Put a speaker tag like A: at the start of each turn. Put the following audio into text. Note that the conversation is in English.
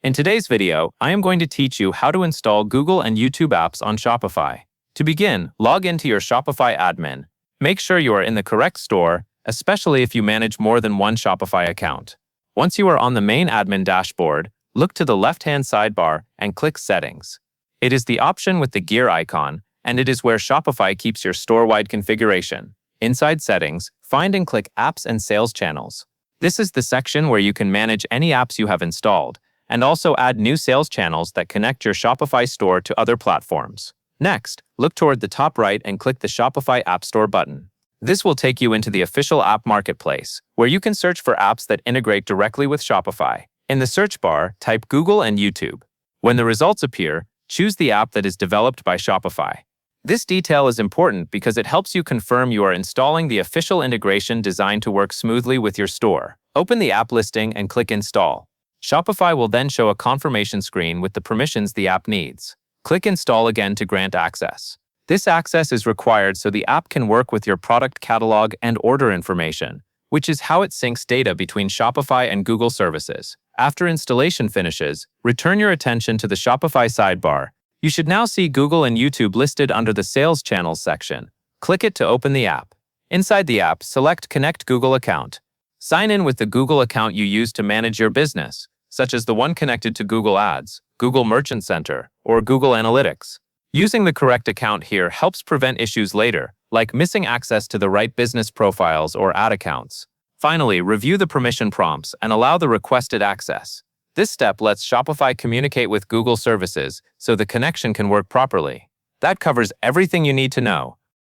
A: In today's video, I am going to teach you how to install Google and YouTube apps on Shopify. To begin, log into your Shopify admin. Make sure you are in the correct store, especially if you manage more than one Shopify account. Once you are on the main admin dashboard, look to the left-hand sidebar and click Settings. It is the option with the gear icon, and it is where Shopify keeps your store-wide configuration. Inside Settings, find and click Apps and Sales Channels. This is the section where you can manage any apps you have installed, and also add new sales channels that connect your Shopify store to other platforms. Next, look toward the top right and click the Shopify App Store button. This will take you into the official app marketplace, where you can search for apps that integrate directly with Shopify. In the search bar, type Google and YouTube. When the results appear, choose the app that is developed by Shopify. This detail is important because it helps you confirm you are installing the official integration designed to work smoothly with your store. Open the app listing and click Install. Shopify will then show a confirmation screen with the permissions the app needs. Click Install again to grant access. This access is required so the app can work with your product catalog and order information, which is how it syncs data between Shopify and Google services. After installation finishes, return your attention to the Shopify sidebar. You should now see Google and YouTube listed under the Sales Channels section. Click it to open the app. Inside the app, select Connect Google Account. Sign in with the Google account you use to manage your business, such as the one connected to Google Ads, Google Merchant Center, or Google Analytics. Using the correct account here helps prevent issues later, like missing access to the right business profiles or ad accounts. Finally, review the permission prompts and allow the requested access. This step lets Shopify communicate with Google services so the connection can work properly. That covers everything you need to know.